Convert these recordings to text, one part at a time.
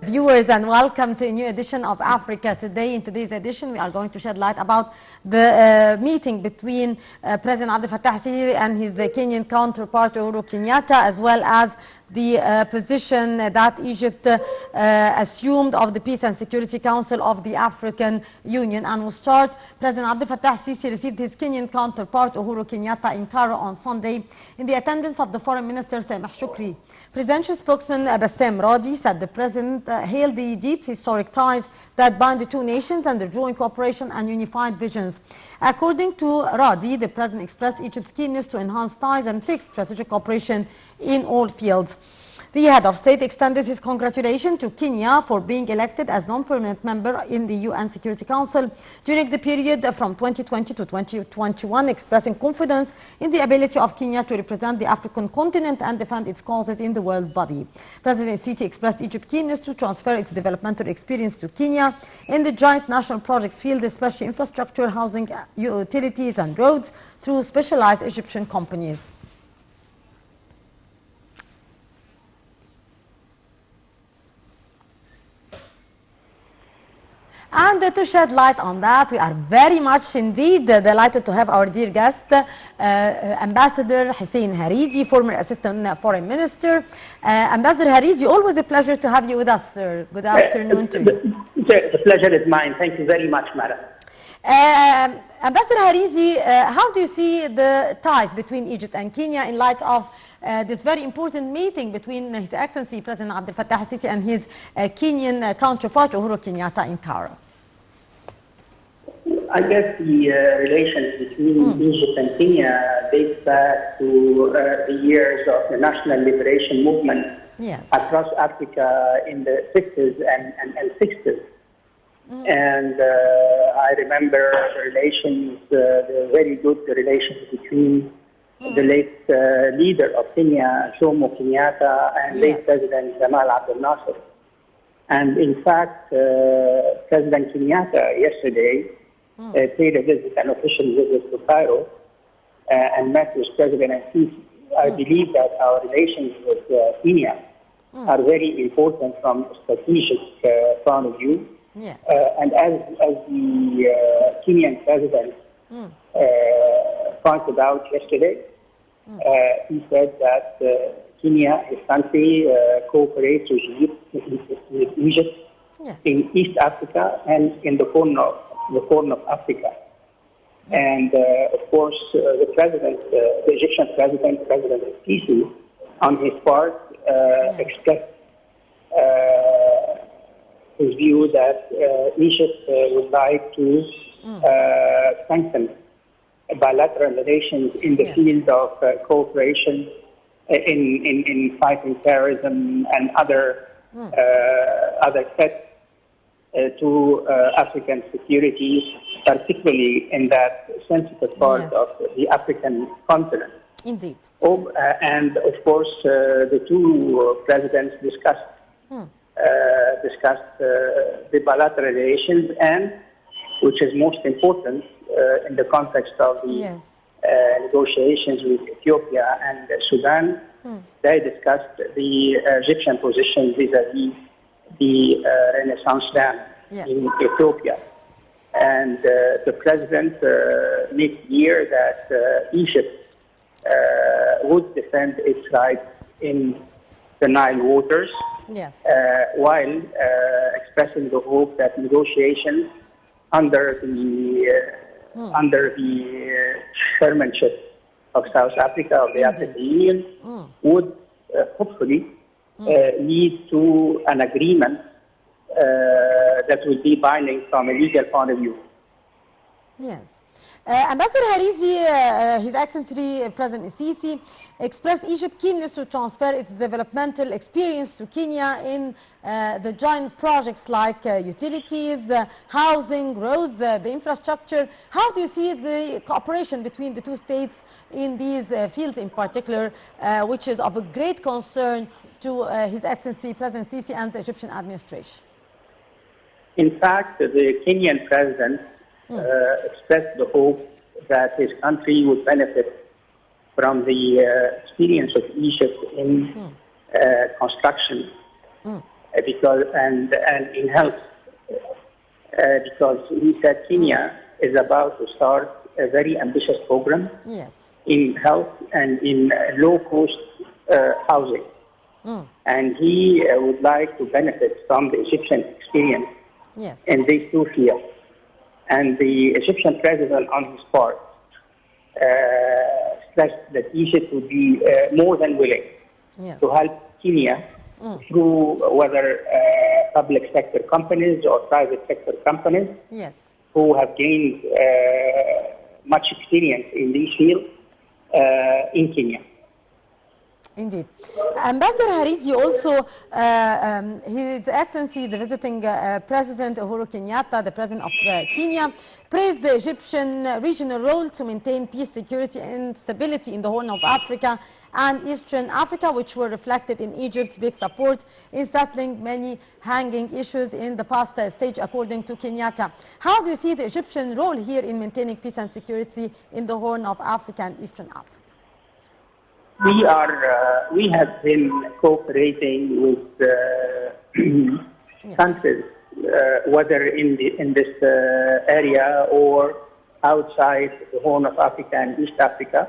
viewers, and welcome to a new edition of Africa Today. In today's edition, we are going to shed light about the meeting between President Abdel Fattah al-Sisi and his Kenyan counterpart Uhuru Kenyatta, as well as the position that Egypt assumed of the Peace and Security Council of the African Union. And we'll start. President Abdel Fattah al-Sisi received his Kenyan counterpart Uhuru Kenyatta in Cairo on Sunday in the attendance of the Foreign Minister Sameh Shoukry. Presidential spokesman Bassem Radi said the president hailed the deep historic ties that bind the two nations and their growing cooperation and unified visions. According to Radi, the president expressed Egypt's keenness to enhance ties and fix strategic cooperation in all fields. The head of state extended his congratulations to Kenya for being elected as non-permanent member in the UN Security Council during the period from 2020 to 2021, expressing confidence in the ability of Kenya to represent the African continent and defend its causes in the world body. President Sisi expressed Egypt's keenness to transfer its developmental experience to Kenya in the joint national projects field, especially infrastructure, housing, utilities and roads, through specialized Egyptian companies. And to shed light on that, we are very much indeed delighted to have our dear guest, Ambassador Hussein Haridi, former Assistant Foreign Minister. Ambassador Haridi, always a pleasure to have you with us, sir. Good afternoon to you. The pleasure is mine. Thank you very much, madam. Ambassador Haridi, how do you see the ties between Egypt and Kenya in light of this very important meeting between His Excellency President Abdel Fattah al-Sisi and his Kenyan counterpart Uhuru Kenyatta in Cairo? I guess the relations between Egypt and Kenya dates back to the years of the national liberation movement across Africa in the 50s and 60s. And I remember the relations, the very good relations between the late leader of Kenya, Jomo Kenyatta, and late President Gamal Abdel Nasser. And in fact, President Kenyatta yesterday paid a visit, an official visit to Cairo, and met with President Sisi. I believe that our relations with Kenya are very important from a strategic point of view. And as the Kenyan president pointed out yesterday, he said that Kenya, his country, cooperates with Egypt in East Africa and in the Horn of Africa. And of course, the president, the Egyptian president, President Sisi, on his part, expressed his view that Egypt would like to strengthen bilateral relations in the field of cooperation in fighting terrorism and other threats to African security, particularly in that sensitive part of the African continent. Indeed. And of course, the two presidents discussed the bilateral relations, and which is most important in the context of the negotiations with Ethiopia and Sudan, they discussed the Egyptian position vis-à-vis the Renaissance Dam in Ethiopia. And the president made clear that Egypt would defend its rights in the Nile waters, while expressing the hope that negotiations under the chairmanship of South Africa, of the African Union, would hopefully lead to an agreement that will be binding from a legal point of view. Yes. Ambassador Haridi, His Excellency President Sisi, expressed Egypt's keenness to transfer its developmental experience to Kenya in the joint projects like utilities, housing, roads, the infrastructure. How do you see the cooperation between the two states in these fields in particular, which is of a great concern to His Excellency President Sisi and the Egyptian administration? In fact, the Kenyan president expressed the hope that his country would benefit from the experience of Egypt in construction because and in health, because he said Kenya is about to start a very ambitious program in health and in low-cost housing. And he would like to benefit from the Egyptian experience in these two fields. And the Egyptian president, on his part, stressed that Egypt would be more than willing to help Kenya through whether public sector companies or private sector companies who have gained much experience in these fields in Kenya. Indeed. Ambassador Haridi, also His Excellency, the visiting President Uhuru Kenyatta, the President of Kenya, praised the Egyptian regional role to maintain peace, security and stability in the Horn of Africa and Eastern Africa, which were reflected in Egypt's big support in settling many hanging issues in the past stage, according to Kenyatta. How do you see the Egyptian role here in maintaining peace and security in the Horn of Africa and Eastern Africa? We have been cooperating with countries, whether in this area or outside the Horn of Africa and East Africa,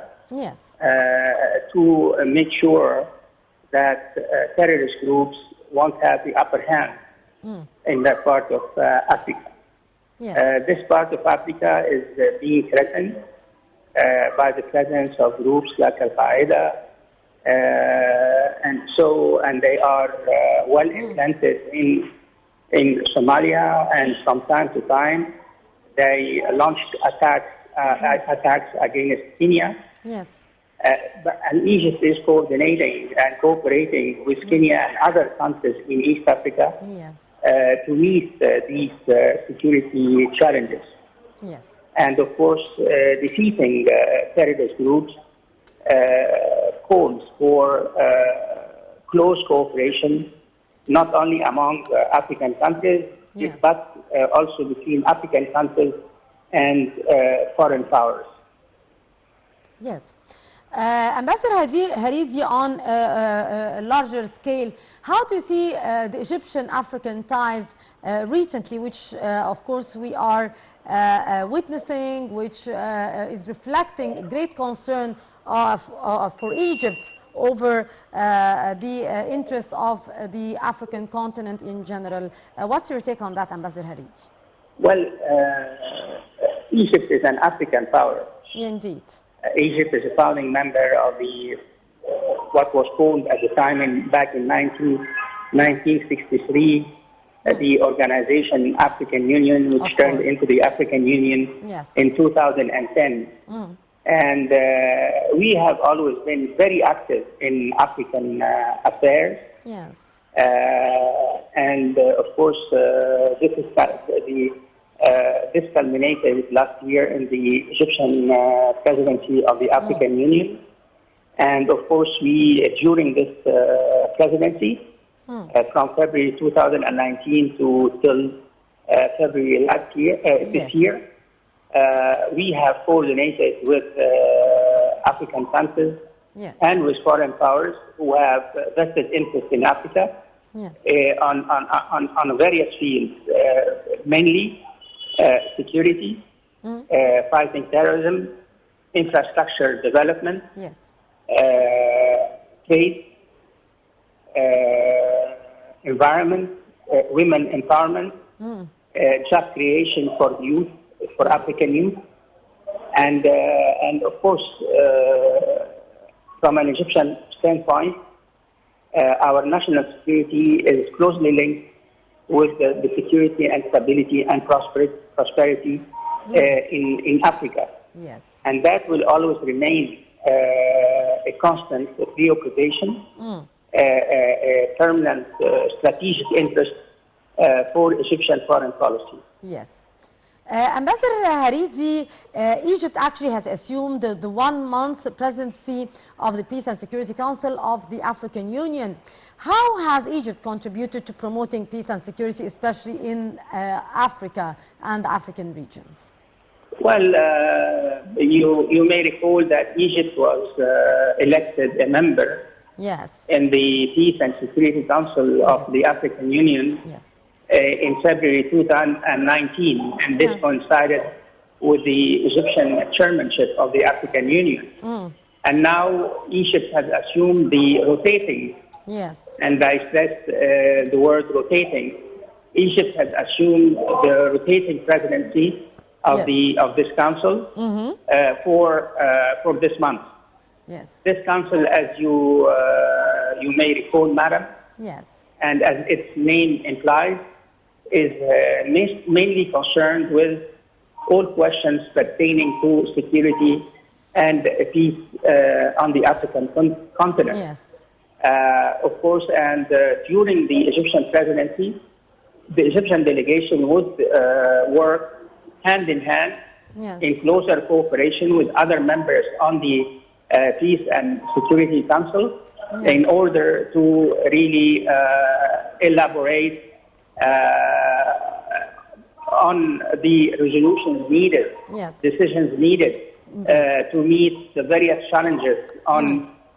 to make sure that terrorist groups won't have the upper hand in that part of Africa. This part of Africa is being threatened by the presence of groups like Al-Qaeda, and they are well implanted in Somalia, and from time to time they launched attacks against Kenya. And Egypt is coordinating and cooperating with Kenya and other countries in East Africa to meet these security challenges. And of course, defeating terrorist groups calls for close cooperation, not only among African countries, but also between African countries and foreign powers. Ambassador Haridi, on a larger scale, how do you see the Egyptian-African ties recently, which of course we are witnessing, which is reflecting great concern for Egypt over the interests of the African continent in general? What's your take on that, Ambassador Haridi? Well, Egypt is an African power. Indeed. Egypt is a founding member of the what was called at the time back in 1963 the organization African Union, which turned into the African Union in 2010. And we have always been very active in African affairs. And of course, this culminated last year in the Egyptian presidency of the African Union. And of course, during this presidency, from February 2019 to till February this year, we have coordinated with African countries and with foreign powers who have vested interest in Africa on various fields, mainly security, fighting terrorism, infrastructure development, trade, environment, women empowerment, job creation for youth, for African youth, and of course, from an Egyptian standpoint, our national security is closely linked with the security and stability and prosperity in Africa. And that will always remain a constant preoccupation, a permanent strategic interest for Egyptian foreign policy. Ambassador Haridi, Egypt actually has assumed the 1 month presidency of the Peace and Security Council of the African Union. How has Egypt contributed to promoting peace and security, especially in Africa and African regions? Well, you may recall that Egypt was elected a member Yes. in the Peace and Security Council of the African Union Yes. In February 2019, and this coincided with the Egyptian chairmanship of the African Union. And now Egypt has assumed the rotating, and I stress the word rotating. Egypt has assumed the rotating presidency of this council for this month. Yes. This council, as you may recall, Madam, and as its name implies, is mainly concerned with all questions pertaining to security and peace on the African continent. Yes. Of course, and during the Egyptian presidency, the Egyptian delegation would work hand in hand in closer cooperation with other members on the Peace and Security Council in order to really elaborate on the resolutions needed, decisions needed to meet the various challenges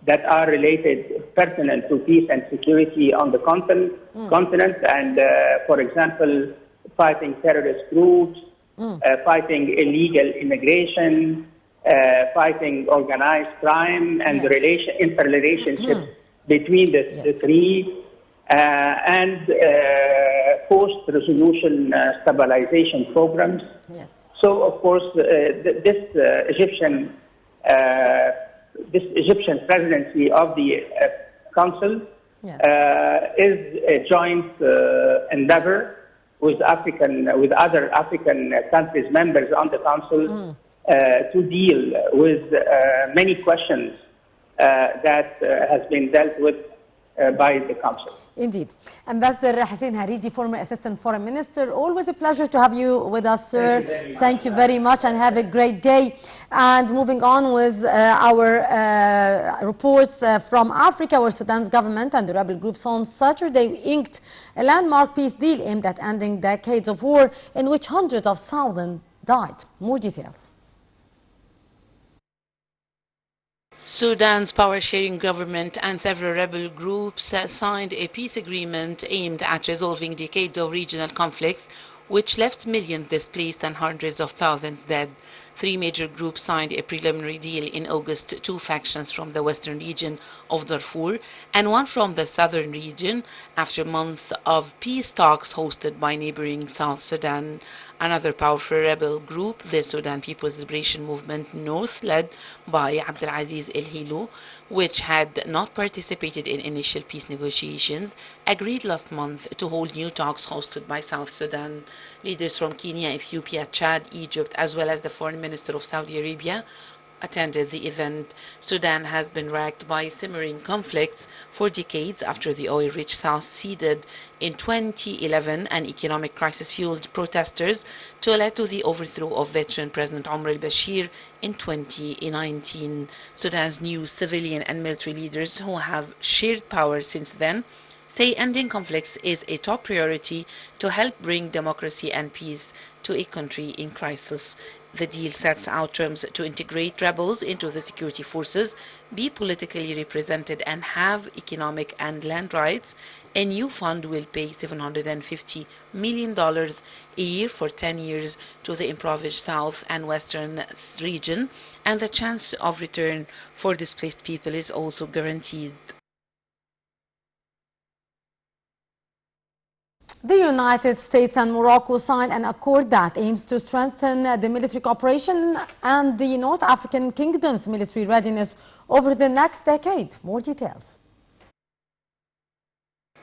that are related, pertinent to peace and security on the continent, and for example, fighting terrorist groups, fighting illegal immigration, fighting organized crime, and the interrelationship between the three, and post-resolution stabilization programs. So, of course, this Egyptian presidency of the Council is a joint endeavor with other African countries, members on the Council, to deal with many questions that has been dealt with by the Council. Indeed. Ambassador Hussein Haridi, former Assistant Foreign Minister, always a pleasure to have you with us, sir. Thank you very much and have a great day. And moving on with our reports from Africa, where Sudan's government and the rebel groups on Saturday inked a landmark peace deal aimed at ending decades of war in which hundreds of thousands died. More details. Sudan's power-sharing government and several rebel groups signed a peace agreement aimed at resolving decades of regional conflicts, which left millions displaced and hundreds of thousands dead. Three major groups signed a preliminary deal in August, two factions from the western region of Darfur and one from the southern region, after months of peace talks hosted by neighboring South Sudan. Another powerful rebel group, the Sudan People's Liberation Movement North, led by Abdelaziz El-Hilo, which had not participated in initial peace negotiations, agreed last month to hold new talks hosted by South Sudan. Leaders from Kenya, Ethiopia, Chad, Egypt, as well as the Foreign Minister of Saudi Arabia attended the event. Sudan has been racked by simmering conflicts for decades after the oil-rich South ceded in 2011 and economic crisis fueled protesters to lead to the overthrow of veteran President Omar al-Bashir in 2019. Sudan's new civilian and military leaders, who have shared power since then, say ending conflicts is a top priority to help bring democracy and peace to a country in crisis. The deal sets out terms to integrate rebels into the security forces, be politically represented, and have economic and land rights. A new fund will pay $750 million a year for 10 years to the impoverished South and Western region, and the chance of return for displaced people is also guaranteed. The United States and Morocco signed an accord that aims to strengthen the military cooperation and the North African Kingdom's military readiness over the next decade. More details.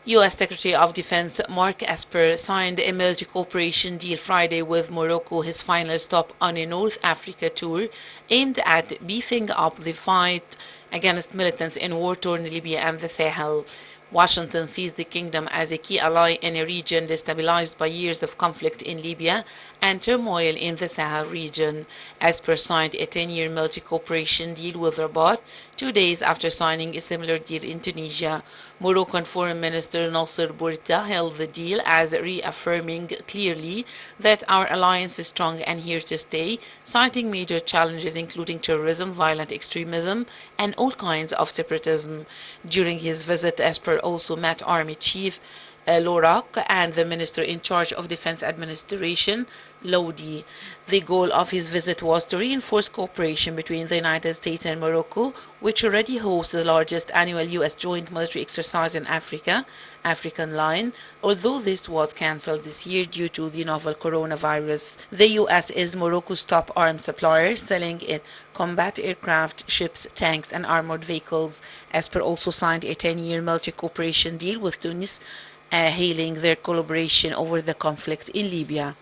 U.S. Secretary of Defense Mark Esper signed a military cooperation deal Friday with Morocco, his final stop on a North Africa tour aimed at beefing up the fight against militants in war-torn Libya and the Sahel. Washington sees the kingdom as a key ally in a region destabilized by years of conflict in Libya and turmoil in the Sahel region. Esper signed a 10-year military cooperation deal with Rabat 2 days after signing a similar deal in Tunisia. Moroccan Foreign Minister Nasser Bourta hailed the deal as reaffirming clearly that our alliance is strong and here to stay, citing major challenges including terrorism, violent extremism, and all kinds of separatism. During his visit, Esper also met Army Chief Lorak and the Minister in charge of Defense Administration, Lodi. The goal of his visit was to reinforce cooperation between the United States and Morocco, which already hosts the largest annual U.S. joint military exercise in Africa, African Line, although this was cancelled this year due to the novel coronavirus. The U.S. is Morocco's top arms supplier, selling it combat aircraft, ships, tanks, and armored vehicles. Esper also signed a 10-year military cooperation deal with Tunis, hailing their collaboration over the conflict in Libya.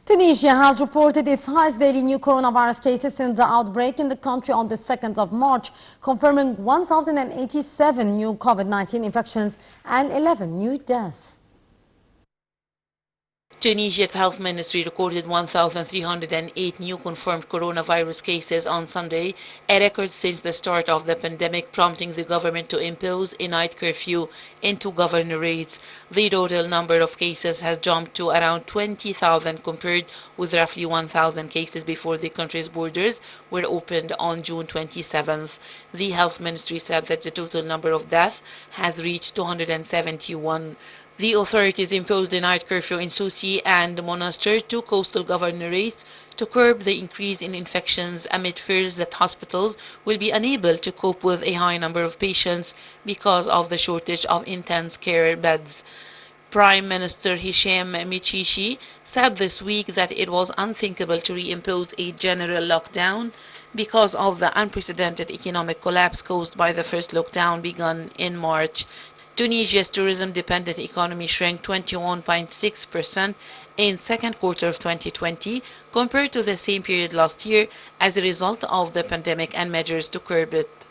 Tunisia has reported its highest daily new coronavirus cases since the outbreak in the country on the 2nd of March, confirming 1,087 new COVID-19 infections and 11 new deaths. Tunisia's health ministry recorded 1,308 new confirmed coronavirus cases on Sunday, a record since the start of the pandemic, prompting the government to impose a night curfew in 2 governorates. The total number of cases has jumped to around 20,000 compared with roughly 1,000 cases before the country's borders were opened on June 27th. The health ministry said that the total number of deaths has reached 271. The authorities imposed a night curfew in Sousse and Monastir, 2 coastal governorates, to curb the increase in infections amid fears that hospitals will be unable to cope with a high number of patients because of the shortage of intensive care beds. Prime Minister Hisham Michichi said this week that it was unthinkable to reimpose a general lockdown because of the unprecedented economic collapse caused by the first lockdown begun in March. Tunisia's tourism-dependent economy shrank 21.6% in second quarter of 2020 compared to the same period last year as a result of the pandemic and measures to curb it.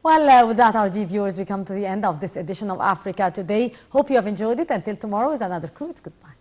Well, with that, our dear viewers, we come to the end of this edition of Africa Today. Hope you have enjoyed it. Until tomorrow with another crew, it's goodbye.